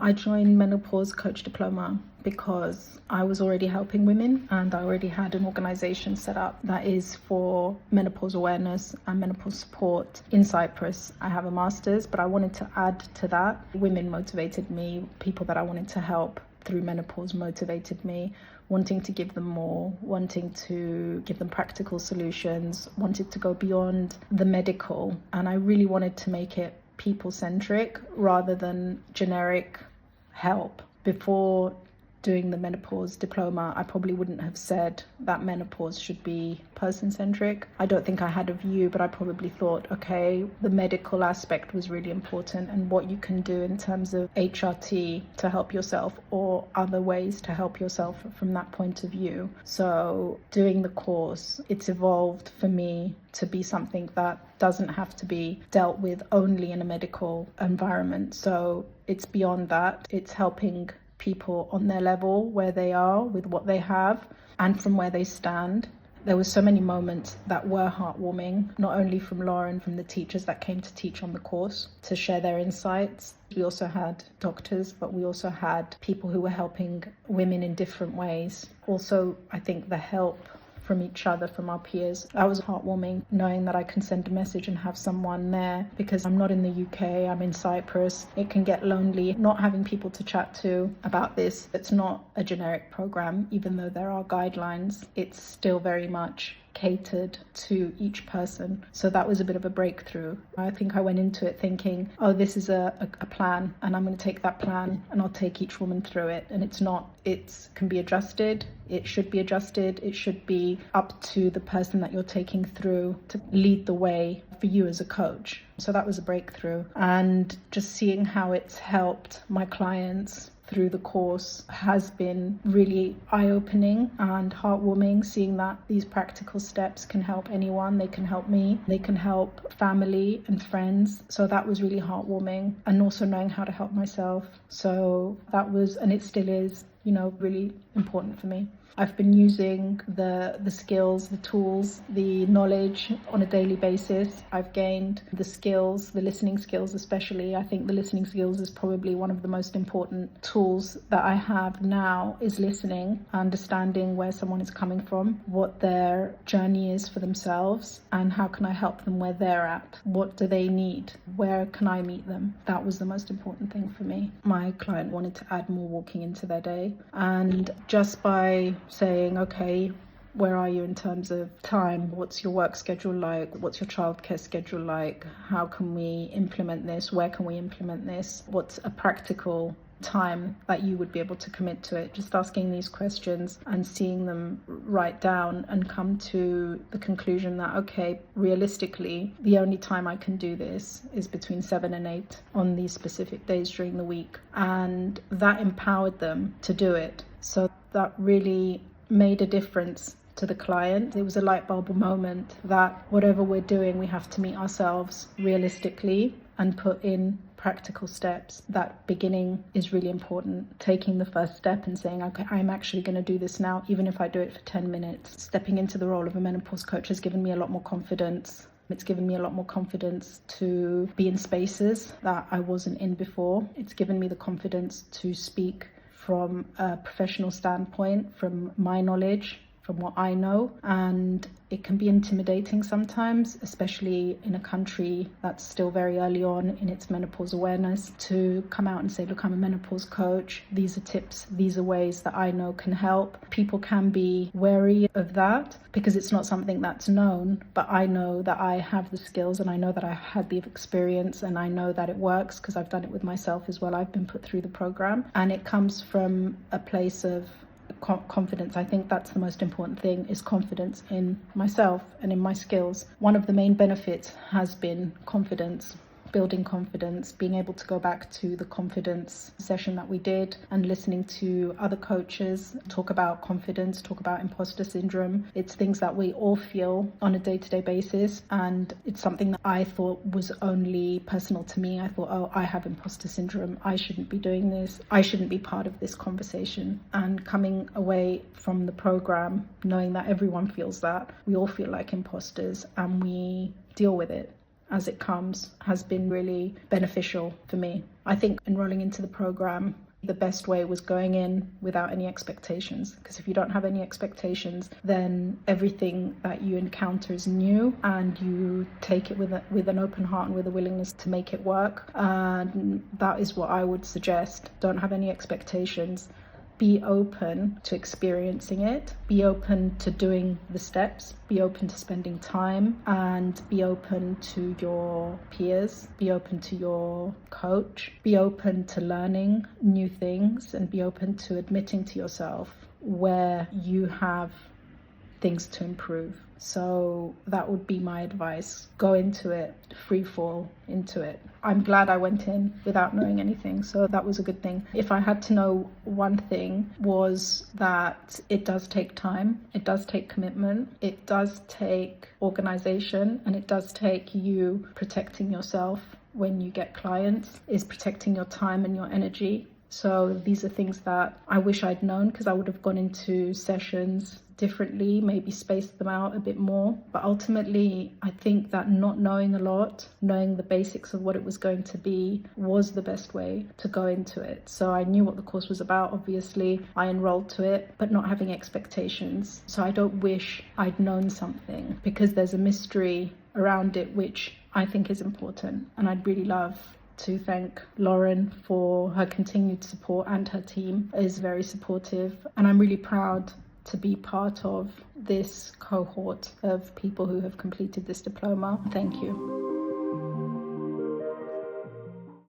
I joined Menopause Coach Diploma because I was already helping women and I already had an organisation set up that is for menopause awareness and menopause support in Cyprus. I have a master's, but I wanted to add to that. Women motivated me, people that I wanted to help through menopause motivated me, wanting to give them more, wanting to give them practical solutions, wanted to go beyond the medical, and I really wanted to make it people-centric rather than generic help. Before doing the menopause diploma, I probably wouldn't have said that menopause should be person-centric. I don't think I had a view, but I probably thought, okay, the medical aspect was really important and what you can do in terms of HRT to help yourself or other ways to help yourself from that point of view. So doing the course, it's evolved for me to be something that doesn't have to be dealt with only in a medical environment. So it's beyond that. It's helping people on their level, where they are with what they have and from where they stand. There were so many moments that were heartwarming, not only from Lauren, from the teachers that came to teach on the course to share their insights. We also had doctors, but we also had people who were helping women in different ways. Also, I think the help from each other, from our peers. That was heartwarming, knowing that I can send a message and have someone there, because I'm not in the UK, I'm in Cyprus. It can get lonely not having people to chat to about this. It's not a generic program, even though there are guidelines. It's still very much catered to each person. So that was a bit of a breakthrough. I think I went into it thinking, oh, this is a plan, and I'm going to take that plan and I'll take each woman through it. And it's not, it can be adjusted. It should be adjusted. It should be up to the person that you're taking through to lead the way for you as a coach. So that was a breakthrough. And just seeing how it's helped my clients through the course has been really eye-opening and heartwarming, seeing that these practical steps can help anyone. They can help me, they can help family and friends. So that was really heartwarming, and also knowing how to help myself. So that was, and it still is, really important for me. I've been using the skills, the tools, the knowledge on a daily basis. I've gained the skills, the listening skills especially. I think the listening skills is probably one of the most important tools that I have now, is listening, understanding where someone is coming from, what their journey is for themselves, and how can I help them where they're at? What do they need? Where can I meet them? That was the most important thing for me. My client wanted to add more walking into their day, and just by saying, okay, where are you in terms of time? What's your work schedule like? What's your childcare schedule like? How can we implement this? Where can we implement this? What's a practical time that you would be able to commit to it? Just asking these questions and seeing them write down and come to the conclusion that, okay, realistically, the only time I can do this is between 7 and 8 on these specific days during the week. And that empowered them to do it. So that really made a difference to the client. It was a light bulb moment that whatever we're doing, we have to meet ourselves realistically and put in practical steps. That beginning is really important. Taking the first step and saying, okay, I'm actually going to do this now, even if I do it for 10 minutes. Stepping into the role of a menopause coach has given me a lot more confidence. It's given me a lot more confidence to be in spaces that I wasn't in before. It's given me the confidence to speak from a professional standpoint, from my knowledge, from what I know. And it can be intimidating sometimes, especially in a country that's still very early on in its menopause awareness, to come out and say, look, I'm a menopause coach. These are tips, these are ways that I know can help. People can be wary of that because it's not something that's known, but I know that I have the skills and I know that I had the experience and I know that it works because I've done it with myself as well. I've been put through the program, and it comes from a place of confidence. I think that's the most important thing, is confidence in myself and in my skills. One of the main benefits has been confidence. building confidence, being able to go back to the confidence session that we did and listening to other coaches talk about confidence, talk about imposter syndrome. It's things that we all feel on a day-to-day basis, and it's something that I thought was only personal to me. I thought, oh, I have imposter syndrome, I shouldn't be doing this, I shouldn't be part of this conversation. And coming away from the program knowing that everyone feels that, we all feel like imposters and we deal with it. as it comes has been really beneficial for me. I think enrolling into the program, the best way was going in without any expectations, because if you don't have any expectations, then everything that you encounter is new, and you take it with an open heart and with a willingness to make it work. And that is what I would suggest. Don't have any expectations. Be open to experiencing it, be open to doing the steps, be open to spending time, and be open to your peers, be open to your coach, be open to learning new things, and be open to admitting to yourself where you have things to improve. So that would be my advice. Go into it, free fall into it. I'm glad I went in without knowing anything, so that was a good thing. If I had to know one thing, was that it does take time, it does take commitment, it does take organization, and it does take you protecting yourself when you get clients, is protecting your time and your energy. So these are things that I wish I'd known, because I would have gone into sessions differently, maybe spaced them out a bit more. But ultimately, I think that not knowing a lot, knowing the basics of what it was going to be, was the best way to go into it. So I knew what the course was about, obviously. I enrolled to it, but not having expectations. So I don't wish I'd known something, because there's a mystery around it, which I think is important. And I'd really love to thank Lauren for her continued support, and her team is very supportive. And I'm really proud to be part of this cohort of people who have completed this diploma. Thank you.